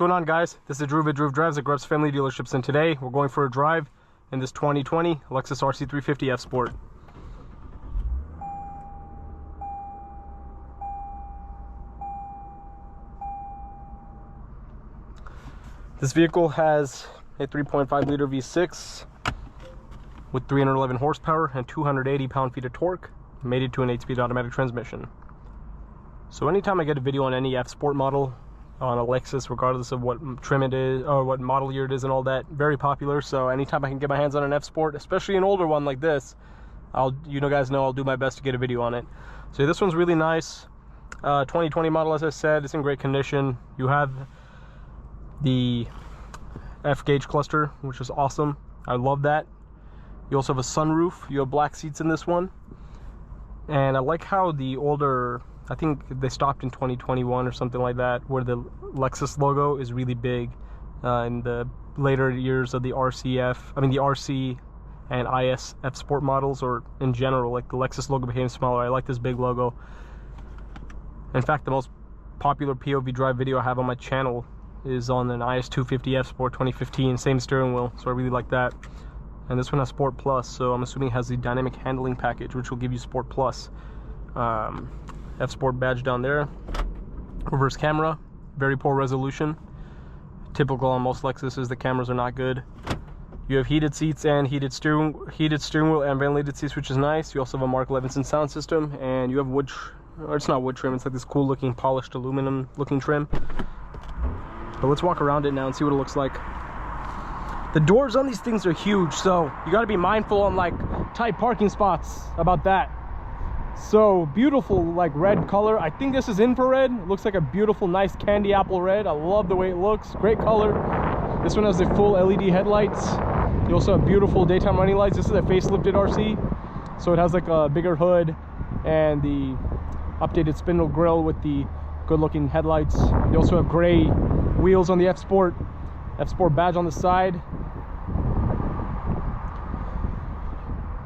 going on, guys? This is Drew with Drew Drives at Grubbs Family Dealerships, and today we're going for a drive in this 2020 Lexus RC350 F Sport. This vehicle has a 3.5 liter V6 with 311 horsepower and 280 pound-feet of torque, mated to an 8-speed automatic transmission. So anytime I get a video on any F Sport model on a Lexus, regardless of what trim it is or what model year it is and all that, very popular. So anytime I can get my hands on an F Sport, especially an older one like this, guys know I'll do my best to get a video on it. So this one's really nice. 2020 model, as I said, it's in great condition. You have the F gauge cluster, which is awesome. I love that. You also have a sunroof. You have black seats in this one, and I like how the older, I think they stopped in 2021 or something like that, where the Lexus logo is really big. In the later years of the RC and IS F Sport models, or in general, like the Lexus logo became smaller. I like this big logo. In fact, the most popular POV drive video I have on my channel is on an IS 250 F Sport 2015, same steering wheel, so I really like that. And this one has Sport Plus, so I'm assuming it has the dynamic handling package, which will give you Sport Plus. F Sport badge down there. Reverse camera, very poor resolution. Typical on most Lexuses, the cameras are not good. You have heated seats and heated steering wheel and ventilated seats, which is nice. You also have a Mark Levinson sound system, and you have wood, or it's not wood trim, it's like this cool looking polished aluminum looking trim. But let's walk around it now and see what it looks like. The doors on these things are huge, so you got to be mindful on like tight parking spots about that. So beautiful, like red color. I think this is infrared. It looks like a beautiful, nice candy apple red. I love the way it looks. Great color. This one has the full LED headlights. You also have beautiful daytime running lights. This is a facelifted RC, so it has like a bigger hood and the updated spindle grille with the good-looking headlights. You also have gray wheels on the F Sport badge on the side.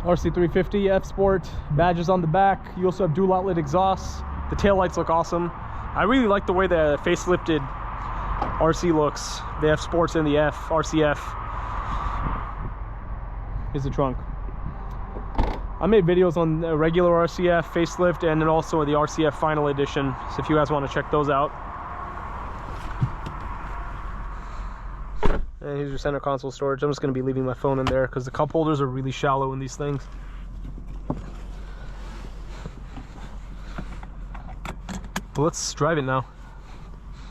RC350 F Sport badges on the back. You also have dual outlet exhausts. The taillights look awesome. I really like the way the facelifted RC looks. The F Sports and the RCF. Here's the trunk. I made videos on the regular RCF, facelift, and then also the RCF Final Edition. So if you guys want to check those out. And here's your center console storage. I'm just going to be leaving my phone in there because the cup holders are really shallow in these things. But let's drive it now.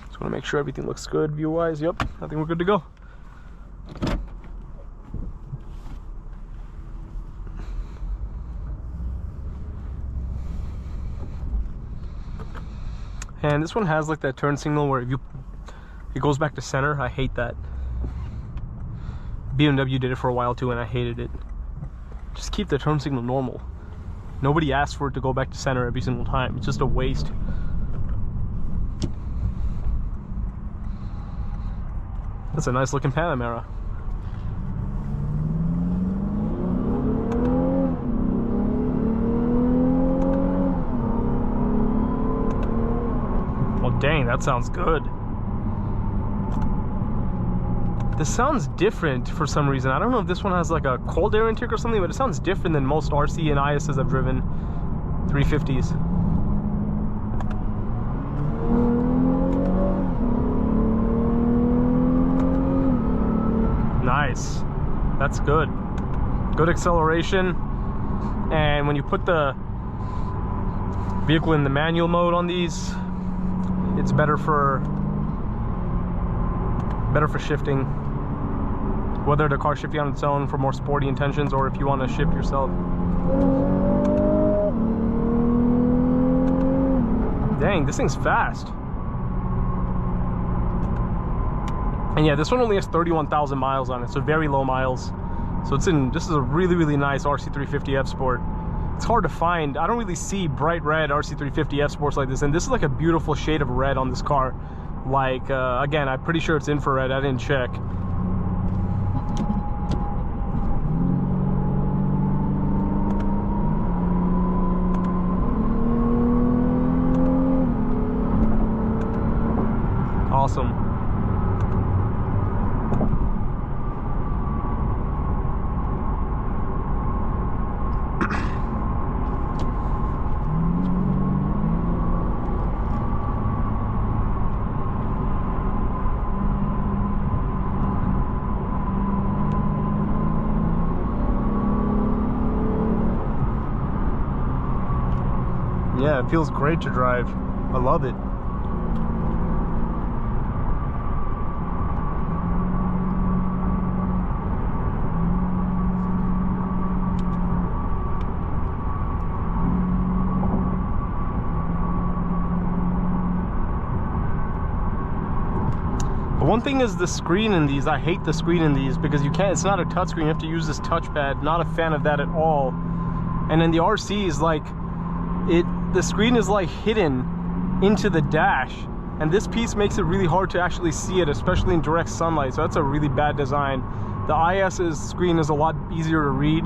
Just want to make sure everything looks good view-wise. Yep, I think we're good to go. And this one has like that turn signal where it goes back to center. I hate that. BMW did it for a while too, and I hated it. Just keep the turn signal normal. Nobody asked for it to go back to center every single time. It's just a waste. That's a nice looking Panamera. Oh dang, that sounds good. This sounds different for some reason. I don't know if this one has like a cold air intake or something, but it sounds different than most RC and ISs I've driven 350s. Nice. That's good. Good acceleration. And when you put the vehicle in the manual mode on these, it's better for shifting. Whether the car shifting on its own for more sporty intentions, or if you want to shift yourself. Dang, this thing's fast. And yeah, this one only has 31,000 miles on it, so very low miles. So this is a really, really nice RC350 F Sport. It's hard to find. I don't really see bright red RC350 F Sports like this, and this is like a beautiful shade of red on this car. Like, again, I'm pretty sure it's infrared. I didn't check. Awesome. Yeah, it feels great to drive. I love it. But one thing is the screen in these. I hate the screen in these because you can't, it's not a touchscreen. You have to use this touchpad. Not a fan of that at all. And then the RC is like, the screen is like hidden into the dash. And this piece makes it really hard to actually see it, especially in direct sunlight. So that's a really bad design. The IS's screen is a lot easier to read.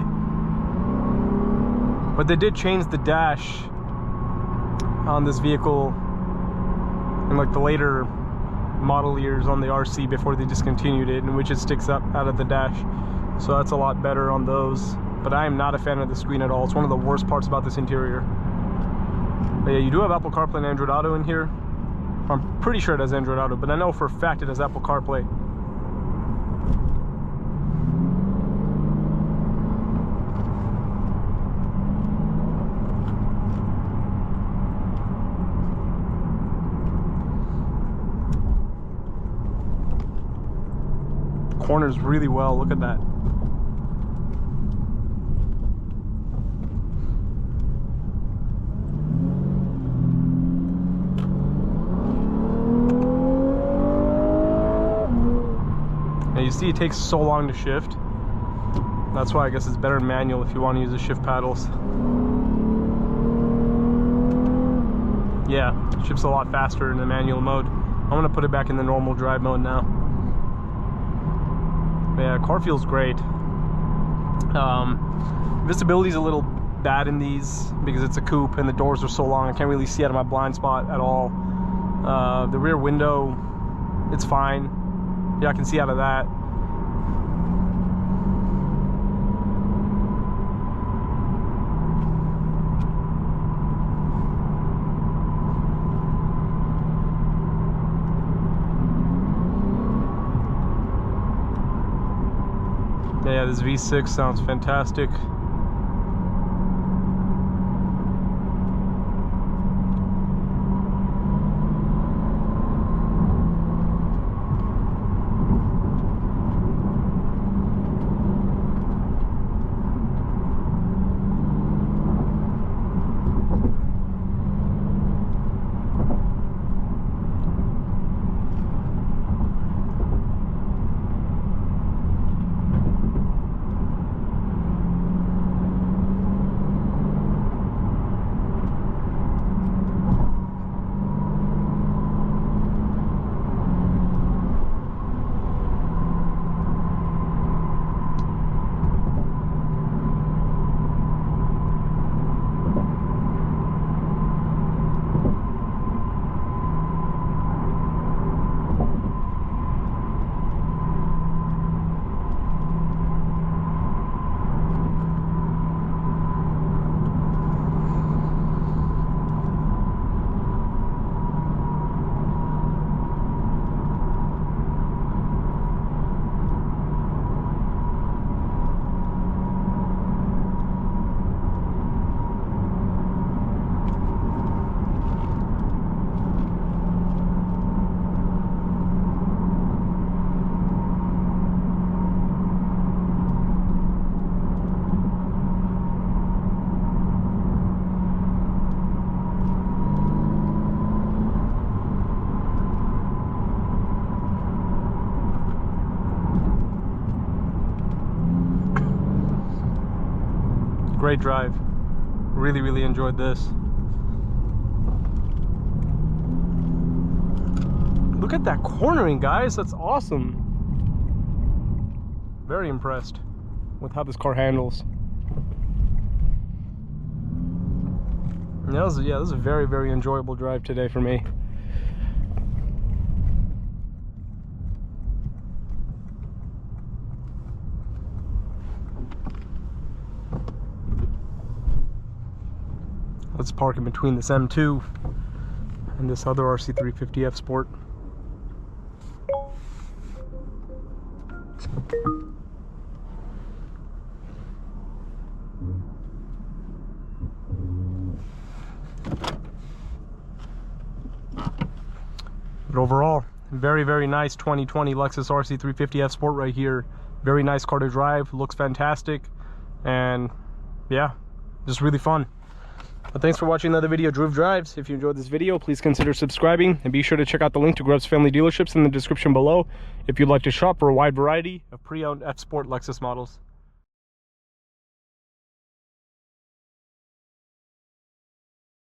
But they did change the dash on this vehicle in like the later model years on the RC before they discontinued it, in which it sticks up out of the dash. So that's a lot better on those. But I am not a fan of the screen at all. It's one of the worst parts about this interior. But yeah, you do have Apple CarPlay and Android Auto in here. I'm pretty sure it has Android Auto, but I know for a fact it has Apple CarPlay. Corners really well, look at that. Now you see it takes so long to shift. That's why I guess it's better in manual if you want to use the shift paddles. Yeah, it shifts a lot faster in the manual mode. I'm gonna put it back in the normal drive mode now. Yeah, car feels great. Visibility is a little bad in these because it's a coupe and the doors are so long. I can't really see out of my blind spot at all. The rear window, it's fine. Yeah, I can see out of that. Yeah, this V6 sounds fantastic. Great drive. Really, really enjoyed this. Look at that cornering, guys. That's awesome. Very impressed with how this car handles. Yeah, this is a very, very enjoyable drive today for me. Let's park in between this M2 and this other RC350F Sport. But overall, very, very nice 2020 Lexus RC350F Sport right here. Very nice car to drive, looks fantastic, and yeah, just really fun. But thanks for watching another video, Drew Drives. If you enjoyed this video, please consider subscribing, and be sure to check out the link to Grubb's Family Dealerships in the description below if you'd like to shop for a wide variety of pre-owned F Sport Lexus models.